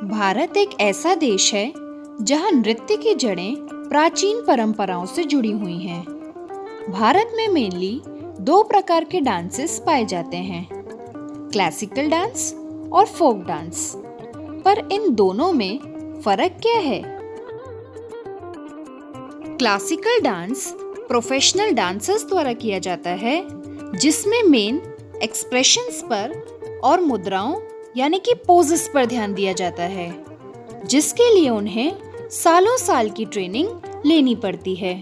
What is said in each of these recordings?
भारत एक ऐसा देश है जहां नृत्य की जड़ें प्राचीन परंपराओं से जुड़ी हुई हैं। भारत में मेनली दो प्रकार के डांसेस पाए जाते हैं, क्लासिकल डांस और फोक डांस। पर इन दोनों में फर्क क्या है? क्लासिकल डांस प्रोफेशनल डांसर्स द्वारा किया जाता है, जिसमें मेन एक्सप्रेशंस पर और मुद्राओं यानी कि पोजेस पर ध्यान दिया जाता है, जिसके लिए उन्हें सालों साल की ट्रेनिंग लेनी पड़ती है।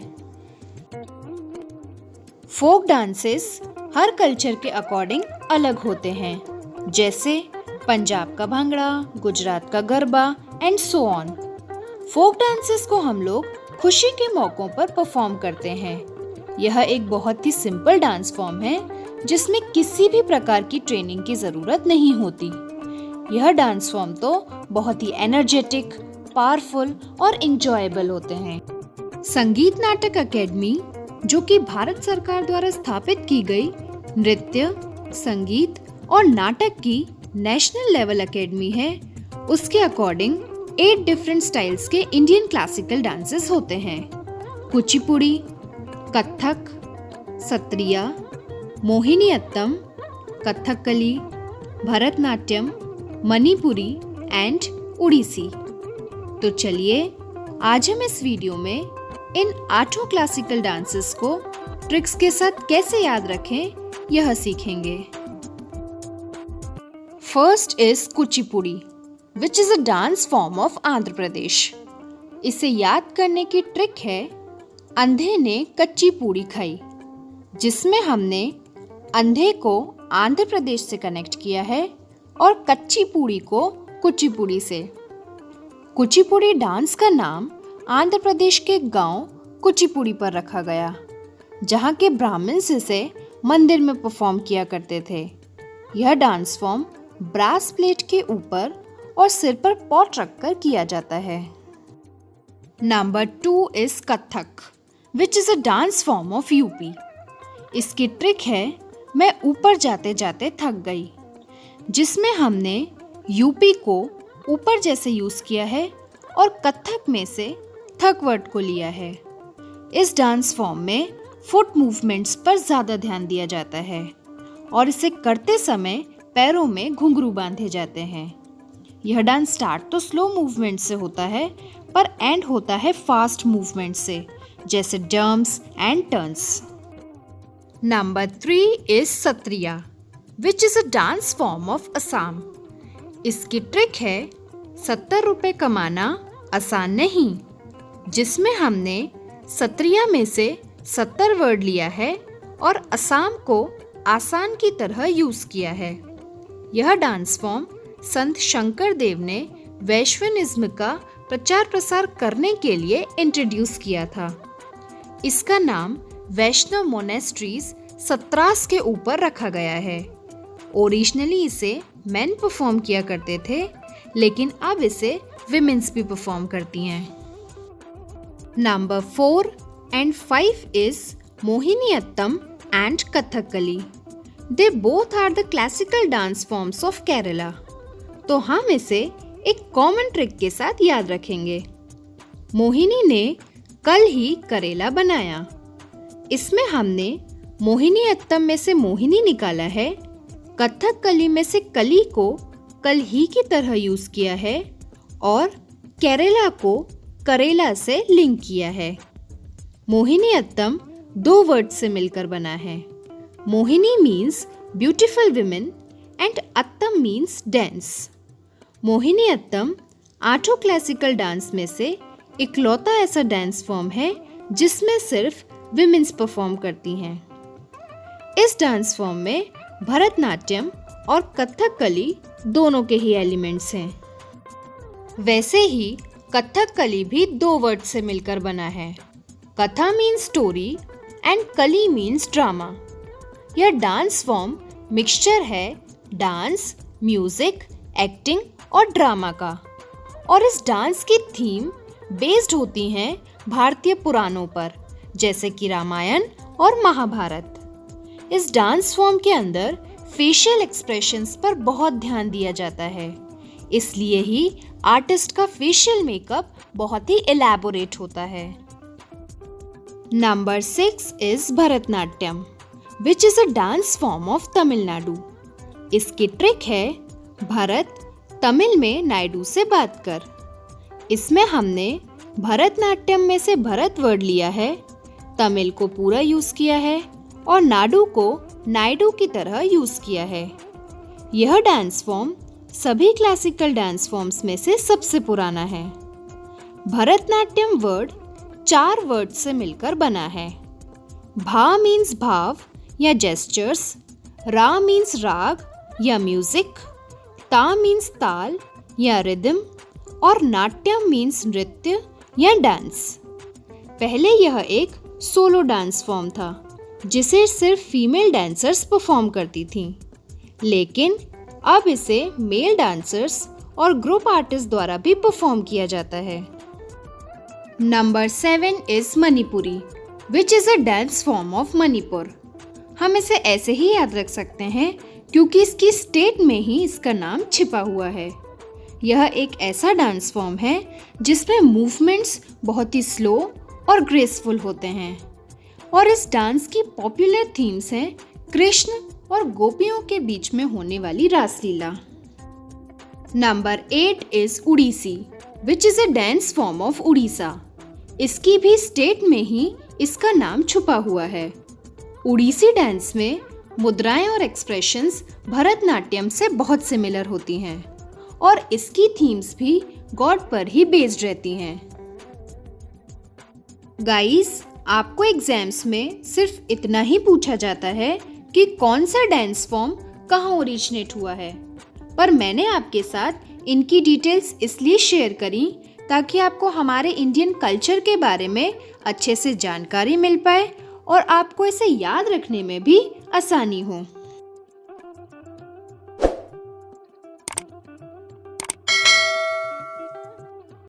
फोक डांसेस हर कल्चर के अकॉर्डिंग अलग होते हैं, जैसे पंजाब का भांगड़ा, गुजरात का garba and so on. Folk dances को हम लोग खुशी के मौकों पर परफॉर्म करते हैं। यह एक बहुत ही सिंपल डांस फॉर्म है, जिसमें किसी भी प्रकार की ट्रेनिंग की जरूरत नहीं होती। यह डांस फॉर्म तो बहुत ही एनर्जेटिक, पावरफुल और इंजॉयबल होते हैं। संगीत नाटक अकेडमी, जो कि भारत सरकार द्वारा स्थापित की गई नृत्य, संगीत और नाटक की नेशनल लेवल अकेडमी है, उसके अकॉर्डिंग 8 डिफरेंट स्टाइल्स के इंडियन क्लासिकल डांसेस होते हैं। कुचिपुड़ी, कथक, सत्रिया, मोहिनीअट्टम, कथकली, भरतनाट्यम, मणिपुरी एंड उड़ीसी। तो चलिए आज हम इस वीडियो में इन 8 क्लासिकल डांसेस को ट्रिक्स के साथ कैसे याद रखें, यह सीखेंगे। First is Kuchipudi, which is a dance form of Andhra Pradesh. इसे याद करने की ट्रिक है, अंधे ने कच्ची पूड़ी खाई, जिसमें हमने अंधे को आंध्र प्रदेश से कनेक्ट किया है और कच्ची पूड़ी को कुचिपुड़ी से। कुचिपुड़ी डांस का नाम आंध्र प्रदेश के गांव कुचिपुड़ी पर रखा गया, जहां के ब्राह्मण्स इसे मंदिर में परफॉर्म किया करते थे। यह डांस फॉर्म ब्रास प्लेट के ऊपर और सिर पर पॉट रखकर किया जाता है। Number 2 is Kathak, which is a dance form of UP. इसकी ट्रिक है, मैं ऊपर जाते जाते थक गई, जिसमें हमने यूपी को ऊपर जैसे यूज किया है और कथक में से थक वर्ड को लिया है। इस डांस फॉर्म में फुट मूवमेंट्स पर ज्यादा ध्यान दिया जाता है और इसे करते समय पैरों में घुंघरू बांधे जाते हैं। यह डांस स्टार्ट तो स्लो मूवमेंट से होता है, पर एंड होता है फास्ट मूवमेंट से, जैसे jumps and turns. Number 3 is Sattriya, which is a dance form of Assam. इसकी ट्रिक है, 70 रुपए कमाना आसान नहीं, जिसमें हमने सत्रिया में से 70 वर्ड लिया है और असम को आसान की तरह यूज किया है। यह डांस फॉर्म संत शंकर देव ने वैष्णविज्म का प्रचार प्रसार करने के लिए इंट्रोड्यूस किया था। इसका नाम वैष्णव मोनेस्ट्रीज सत्रास के ऊपर रखा गया है। ओरिजिनली इसे मेन परफॉर्म किया करते थे, लेकिन अब इसे विमेन्स भी परफॉर्म करती हैं। Number 4 and 5 is Mohiniyattam and Kathakali. They both are the classical dance forms of Kerala. तो हम इसे एक कॉमन ट्रिक के साथ याद रखेंगे। मोहिनी ने कल ही करेला बनाया। इसमें हमने मोहिनीअट्टम में से मोहिनी निकाला है, कथकली में से कली को कल ही की तरह यूज किया है और केरला को करेला से लिंक किया है। मोहिनीअट्टम 2 वर्ड से मिलकर बना है। Mohini means beautiful women and attam means dance. Mohiniyattam 8 classical dance में से इकलौता ऐसा डांस फॉर्म है जिसमें सिर्फ विमेन्स परफॉर्म करती हैं। इस डांस फॉर्म में भरतनाट्यम और कथकली दोनों के ही एलिमेंट्स हैं। वैसे ही कथकली भी 2 वर्ड से मिलकर बना है। कथा मीन्स स्टोरी एंड कली मीन्स ड्रामा। यह डांस फॉर्म मिक्सचर है डांस, म्यूजिक, एक्टिंग और ड्रामा का, और इस डांस की थीम बेस्ड होती हैं भारतीय पुराणों पर, जैसे कि रामायण और महाभारत। इस डांस फॉर्म के अंदर फेशियल एक्सप्रेशंस पर बहुत ध्यान दिया जाता है। इसलिए ही आर्टिस्ट का फेशियल मेकअप बहुत ही एलैबोरेट होता है। Number 6 is Bharatanatyam, which is a dance form of Tamil Nadu. इसकी ट्रिक है भरत, तमिल में नायडू से बात कर। इसमें हमने भरतनाट्यम में से भरत वर्ड लिया है, तमिल को पूरा यूज किया है और नाडु को नायडू की तरह यूज किया है। यह डांस फॉर्म सभी क्लासिकल डांस फॉर्म्स में से सबसे पुराना है। भरतनाट्यम वर्ड 4 वर्ड से मिलकर बना है। भा मीन्स भाव या जेस्चर्स, रा मीन्स राग या म्यूजिक, ता मीन्स ताल या रिदम और नाट्यम मीन्स नृत्य या डांस। पहले यह एक सोलो डांस फॉर्म था जिसे सिर्फ फीमेल डांसर्स परफॉर्म करती थीं, लेकिन अब इसे मेल डांसर्स और ग्रुप आर्टिस्ट द्वारा भी परफॉर्म किया जाता है। Number 7 is Manipuri, which is a dance form of Manipur. हम इसे ऐसे ही याद रख सकते हैं क्योंकि इसकी स्टेट में ही इसका नाम छिपा हुआ है। यह एक ऐसा डांस फॉर्म है जिसमें मूवमेंट्स बहुत ही स्लो और ग्रेसफुल होते हैं और इस डांस की पॉपुलर थीम्स हैं कृष्ण और गोपियों के बीच में होने वाली Raslila. Number 8 is Odissi, which is a dance form of Orissa. इसकी भी स्टेट में ही इसका नाम छुपा हुआ है। उड़ीसी डांस में मुद्राएं और एक्सप्रेशंस भरतनाट्यम से बहुत सिमिलर होती हैं और इसकी थीम्स भी गॉड पर ही बेस्ड रहती हैं। गाइस, आपको एग्जाम्स में सिर्फ इतना ही पूछा जाता है कि कौन सा डांस फॉर्म कहाँ ओरिजिनेट हुआ है, पर मैंने आपके साथ इनकी डिटेल्स इसलिए शेयर करी ताकि आपको हमारे इंडियन कल्चर के बारे में अच्छे से जानकारी मिल पाए और आपको इसे याद रखने में भी आसानी हो।